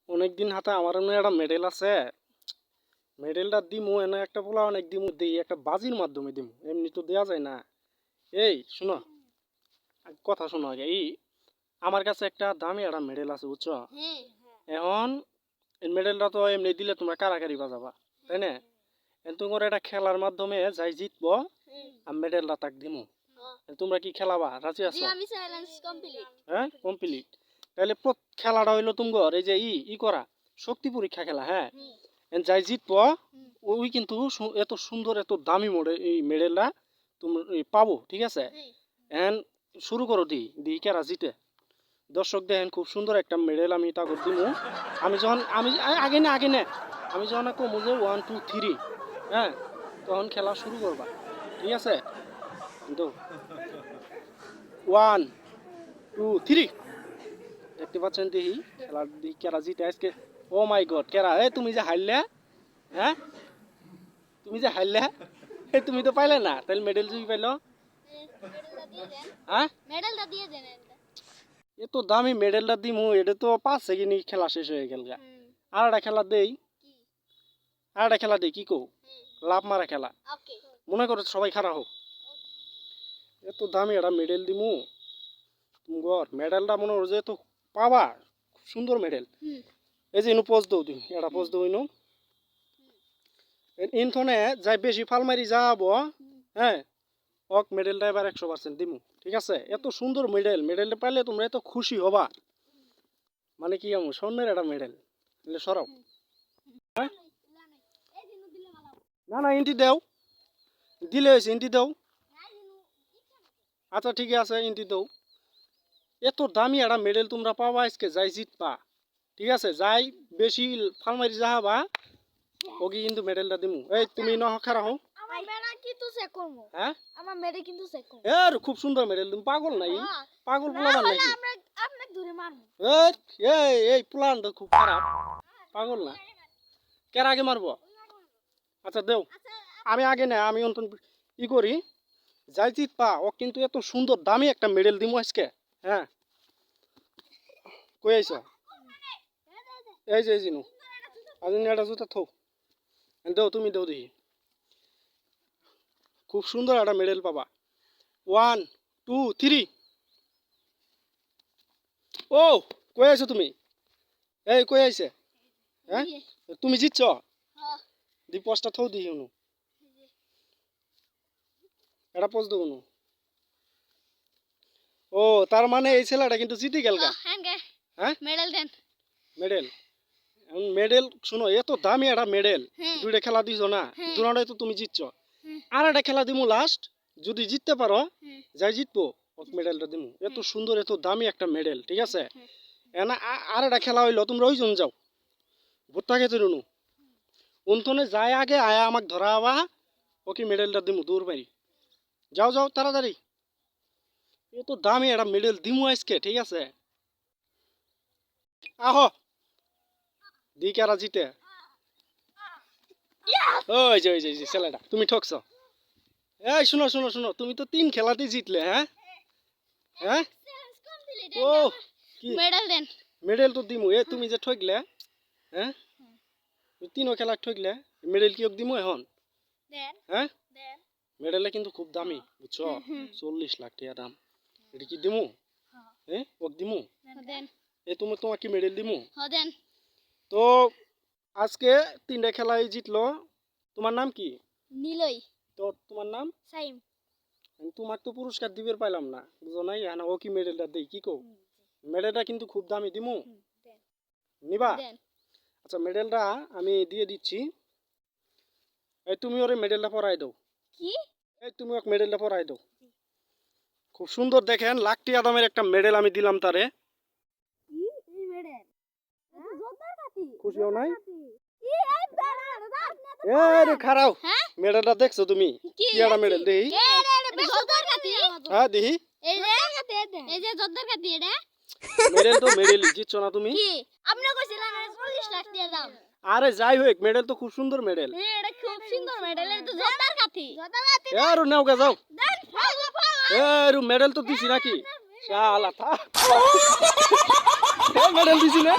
অনেকদিন হাতে আমার এমনি একটা মেডেল আছে। মেডেলটা দিমু এনে একটা পোলা অনেক দিমু দিই একটা বাজির মাধ্যমে দিমু, এমনি তো দেওয়া যায় না। এই শোনো, কথা শোনো আগে। এই আমার কাছে একটা দামি একটা মেডেল আছে, বুঝছো? এখন এই মেডেলটা তো এমনি দিলে তোমরা কারাকারি বাজাবা, তাই না? তোমার এটা খেলার মাধ্যমে যাই জিতবো আমি মেডেলটা তাক দিমু। তোমরা কি খেলাবা, রাজি আছো? হ্যাঁ, কমপ্লিট। তাহলে খেলাটা হইলো তোমার এই যে ই করা শক্তি পরীক্ষা খেলা। হ্যাঁ, যাই জিতবো ওই কিন্তু এত সুন্দর এত দামি মডেল এই মেডেলটা তুমি পাবো, ঠিক আছে? এখন শুরু করো, দি দি কেরা জিতে। দর্শক দেখেন খুব সুন্দর একটা মেডেল আমি তাকে দিমু। আমি যখন আগে নে আমি যখন কমু যে 1 2 3, হ্যাঁ, তখন খেলা শুরু করবা, ঠিক আছে? কিন্তু 1 2 3 দেখতে পাচ্ছেন দেখি খেলার দিক কেরা জিতে আজকে। ও মাই গড, কেরা তুমি যে হারলে, হ্যাঁ তুমি যে হারলে, তুমি তো পাইলে না, তাহলে মেডেল তুমি পাইলো? হ্যাঁ, মেডেলটা দিয়ে দেন। এত দামি মেডেলটা দিমু, এটা তো 5 সেকেন্ডই খেলা শেষ হয়ে গেল। আর একটা খেলা দেই, কি কও? লাভ মারা খেলা। মনে করো সবাই খারাপ হোক, এত দামি একটা মেডেল দিমু তোমার। মেডেলটা মনে করো যে তো পাবা, খুব সুন্দর মেডেল। এই যে ইনু পোজ দাও, তুমি এটা পোজ দাও ইনু। ইনথনে যাই বেশি ফাল মারি যাবো, হ্যাঁ, ওক মেডেলটা এবার 100% দিমু, ঠিক আছে? এত সুন্দর মেডেল, মেডেলটা পাইলে তোমরা এত খুশি হবা, মানে কি আমি স্বর্ণের একটা মেডেল। সরাও, হ্যাঁ, না না ইন্টি দাও, দিলে হয়েছে, ইন্টি দাও। আচ্ছা ঠিক আছে, ইন্টি দাও। এত দামি একটা মেডেল তোমরা পাবা আজকে, যাই জিতবা, ঠিক আছে? যাই বেশি ফালমারি যাহাবা ওকে কিন্তু মেডেলটা দিমু। এই তুমি খারা হও। হ্যাঁ, আমার মেডেল কিন্তু চেক করব। এর খুব সুন্দর মেডেল। তুমি পাগল নাই? পাগল পোলাবান নাকি? আপনাকে ধরে মারব। এই প্লান তো খুব খারাপ, পাগল না? কেন আগে মারবো? আচ্ছা দেও, আমি আগে না, আমি অন্তত ই করি, যাই জিতবা ও কিন্তু এত সুন্দর দামি একটা মেডেল দিমু আজকে। হ্যাঁ, কই আইছ? এই যে জিনু আজ এটা জুতা থো, দেও তুমি দেও দেখি। খুব সুন্দর একটা মেডেল পাবা। 1 2 3। ও কই আইছো তুমি? এই কই আইছে? হ্যাঁ, তুমি জিতছ? দি পোস্টটা থো দিই উনু, এটা পোস্ট দেবো উনু। ও তার মানে এই ছেলেটা কিন্তু জিতে গেল গা। হ্যাঁ, মেডেল দেন। মেডেল, মেডেল শুনো, এত দামি একটা মেডেল। দুইটা খেলা দিছো না, দুটাই তো তুমি জিতছ। আর একটা খেলা দিমু লাস্ট, যদি জিততে পারো যাই জিতবো মেডেলটা দিমু। এত সুন্দর এত দামি একটা মেডেল, ঠিক আছে? এনা আর একটা খেলা হইলো, তোমরা ওইজন যাও ভুট্টা খেতে রুনু, উনথনে যায় আগে আয়া আমাকে ধরা আবা, ওকে মেডেলটা দিমু দূর পারি। যাও যাও তাড়াতাড়ি, এত দামি একটা মেডেল দিমু আজকে, ঠিক আছে? আহো দি কারা জিতে। ওই যে ছেলেটা, তুমি ঠকছ। এই শুনো শুনো শুনো, তুমি তো 3 খেলাতেই জিতলে। হ্যাঁ হ্যাঁ, ও কি মেডেল দেন। মেডেল তো দিমু। তুমি যে ঠকলে, হ্যাঁ, 3 খেলা ঠকলে, মেডেল কি দিমু এখন? দেন হ্যাঁ, দেন। মেডেলটা কিন্তু খুব দামি, বুঝছো? 40 লাখ টাকা দাম। এটা কি দিমু? হ্যাঁ, ওক দিমু। দেন। তুমি তোমার কি মেডেল দিমু? দেন। তো আজকে 3টা খেলায় জিতলো। তোমার নাম কি? নিলই। তো তোমার নাম? সাইম। তোমাকে তো পুরস্কার দিবের পাইলাম না, বুঝো নাই? হ্যাঁ, ও কি মেডেলটা দেই, কি কও? মেডেলটা কিন্তু খুব দামি, দিমু? নিবা? আচ্ছা মেডেলটা আমি দিয়ে দিচ্ছি। এই তুমি ওরে মেডেলটা পরাই দাও। কি? এই তুমি ওকে মেডেলটা পরাই দাও। খুব সুন্দর, দেখেন লাখ টাকা দামের একটা মেডেল আমি দিলাম তারে। এই মেডেল জোরদার কাটি। খুশি হও নাই? এই বেড়া রে খারাও, মেডেলটা দেখছো তুমি? কি একটা মেডেল দেই? জোরদার কাটি। হ্যাঁ দেখি। এই যে জোরদার কাটি এটা। মেডেল তো মেডেলই, জিতছো না তুমি? কি আপনি কইছিলেন 40 লাখ টাকা দাম। আরে যাই হোক, মেডেল তো খুব সুন্দর মেডেল। এটা খুব সুন্দর মেডেল, এটা জোরদার কাটি। আর নাও গে যাও। এর মেডেল তো দিছি নাকি? শালা থা, মেডেল দিছি না?